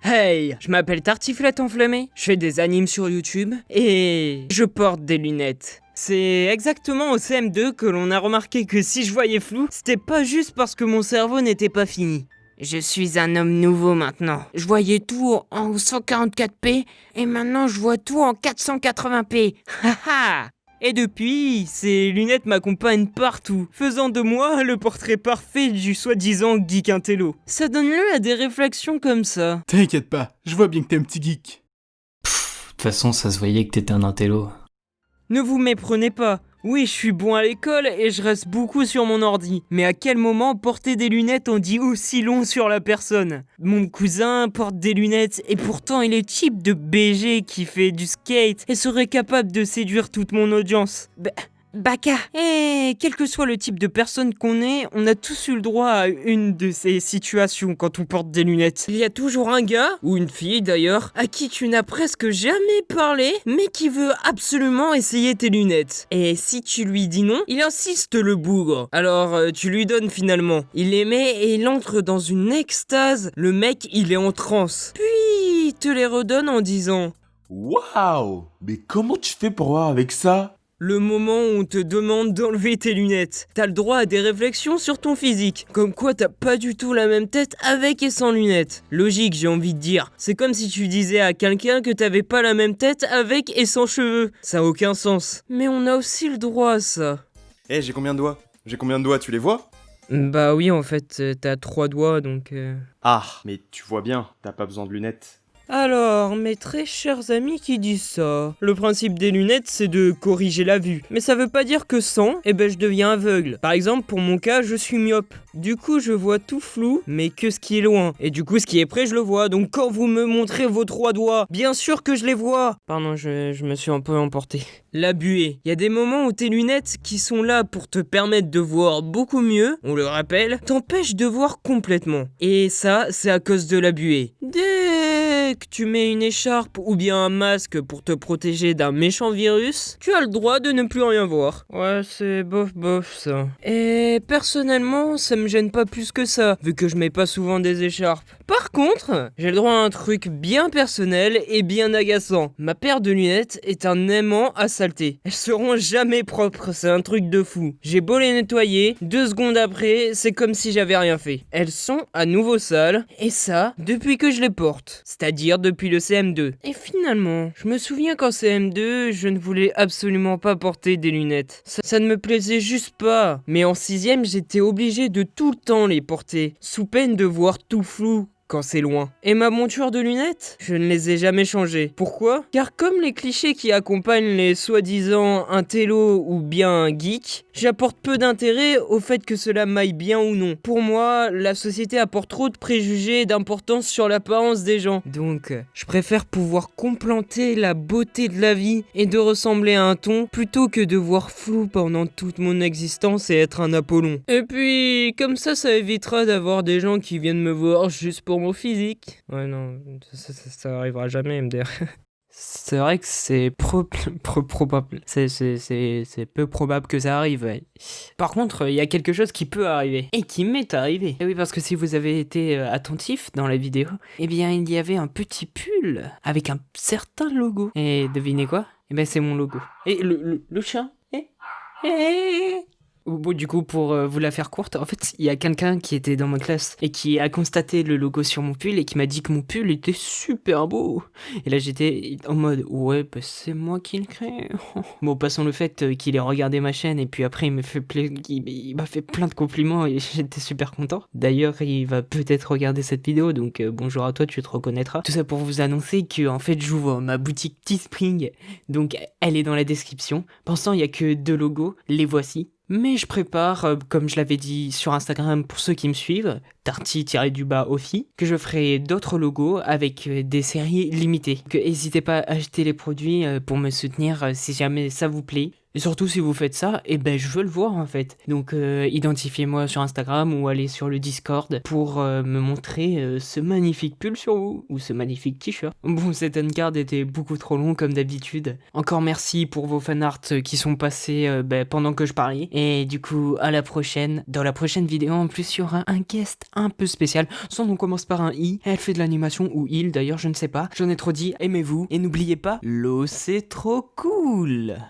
Hey, je m'appelle Tartiflette Enflammée, je fais des animes sur YouTube et je porte des lunettes. C'est exactement au CM2 que l'on a remarqué que si je voyais flou, c'était pas juste parce que mon cerveau n'était pas fini. Je suis un homme nouveau maintenant. Je voyais tout en 144p et maintenant je vois tout en 480p. Haha. Et depuis, ces lunettes m'accompagnent partout, faisant de moi le portrait parfait du soi-disant geek intello. Ça donne lieu à des réflexions comme ça. T'inquiète pas, je vois bien que t'es un petit geek. De toute façon, ça se voyait que t'étais un intello. Ne vous méprenez pas. Oui, je suis bon à l'école et je reste beaucoup sur mon ordi. Mais à quel moment porter des lunettes en dit aussi long sur la personne ? Mon cousin porte des lunettes et pourtant il est type de BG qui fait du skate et serait capable de séduire toute mon audience. Baka. Et quel que soit le type de personne qu'on est, on a tous eu le droit à une de ces situations quand on porte des lunettes. Il y a toujours un gars, ou une fille d'ailleurs, à qui tu n'as presque jamais parlé, mais qui veut absolument essayer tes lunettes. Et si tu lui dis non, il insiste le bougre. Alors tu lui donnes finalement. Il les met et il entre dans une extase. Le mec, il est en transe. Puis il te les redonne en disant: Waouh! Mais comment tu fais pour voir avec ça? le moment où on te demande d'enlever tes lunettes. T'as le droit à des réflexions sur ton physique, comme quoi t'as pas du tout la même tête avec et sans lunettes. Logique, j'ai envie de dire. C'est comme si tu disais à quelqu'un que t'avais pas la même tête avec et sans cheveux. Ça a aucun sens. Mais on a aussi le droit à ça. Eh, j'ai combien de doigts? Tu les vois? Bah oui, en fait, t'as 3 doigts, donc... Ah, mais tu vois bien, t'as pas besoin de lunettes. Alors, mes très chers amis qui disent ça, le principe des lunettes c'est de corriger la vue. Mais ça veut pas dire que sans, je deviens aveugle. Par exemple, pour mon cas, je suis myope. Du coup, je vois tout flou, mais que ce qui est loin. Et du coup, ce qui est près, je le vois. Donc quand vous me montrez vos 3 doigts, bien sûr que je les vois. Pardon, je me suis un peu emporté. La buée. Il y a des moments où tes lunettes, qui sont là pour te permettre de voir beaucoup mieux, on le rappelle, t'empêchent de voir complètement. Et ça, c'est à cause de la buée. Dès que tu mets une écharpe ou bien un masque pour te protéger d'un méchant virus, tu as le droit de ne plus rien voir. Ouais, c'est bof ça. Et personnellement, ça me gêne pas plus que ça, vu que je mets pas souvent des écharpes. Par contre, j'ai le droit à un truc bien personnel et bien agaçant. Ma paire de lunettes est un aimant à saleté. Elles seront jamais propres, c'est un truc de fou. J'ai beau les nettoyer, 2 secondes après, c'est comme si j'avais rien fait. Elles sont à nouveau sales, et ça, depuis que je les porte. C'est-à-dire depuis le CM2. Et finalement, je me souviens qu'en CM2, je ne voulais absolument pas porter des lunettes. Ça ne me plaisait juste pas. Mais en 6ème, j'étais obligé de tout le temps les porter, sous peine de voir tout flou quand c'est loin. Et ma monture de lunettes, je ne les ai jamais changées. Pourquoi ? Car comme les clichés qui accompagnent les soi-disant intello ou bien geek, j'apporte peu d'intérêt au fait que cela m'aille bien ou non. Pour moi, la société apporte trop de préjugés et d'importance sur l'apparence des gens. Donc, je préfère pouvoir contempler la beauté de la vie et de ressembler à un thon plutôt que de voir flou pendant toute mon existence et être un Apollon. Et puis, comme ça évitera d'avoir des gens qui viennent me voir juste pour mon physique. Ouais, non, ça arrivera jamais, MDR. C'est vrai que c'est probable. C'est peu probable que ça arrive, ouais. Par contre, il y a quelque chose qui peut arriver. Et qui m'est arrivé. Et oui, parce que si vous avez été attentif dans la vidéo, eh bien, il y avait un petit pull avec un certain logo. Et devinez quoi ? C'est mon logo. Et le chien Bon, du coup, pour vous la faire courte, en fait, il y a quelqu'un qui était dans ma classe et qui a constaté le logo sur mon pull et qui m'a dit que mon pull était super beau. Et là, j'étais en mode, ouais, c'est moi qui le crée. Bon, passons le fait qu'il ait regardé ma chaîne et puis après, il m'a fait plein de compliments et j'étais super content. D'ailleurs, il va peut-être regarder cette vidéo, donc bonjour à toi, tu te reconnaîtras. Tout ça pour vous annoncer que, en fait, j'ouvre ma boutique Teespring, donc elle est dans la description. Pensant, il y a que 2 logos, les voici. Mais je prépare, comme je l'avais dit sur Instagram pour ceux qui me suivent, Tarty-Offi, que je ferai d'autres logos avec des séries limitées. Donc n'hésitez pas à acheter les produits pour me soutenir si jamais ça vous plaît. Et surtout si vous faites ça, je veux le voir en fait. Donc identifiez-moi sur Instagram ou allez sur le Discord pour me montrer ce magnifique pull sur vous, ou ce magnifique t-shirt. Bon, cet uncard était beaucoup trop long comme d'habitude. Encore merci pour vos fanarts qui sont passés pendant que je parlais. Et du coup, à la prochaine. Dans la prochaine vidéo, en plus, il y aura un guest un peu spécial. Son nom commence par un I. Elle fait de l'animation, ou il d'ailleurs, je ne sais pas. J'en ai trop dit, aimez-vous. Et n'oubliez pas, l'eau c'est trop cool.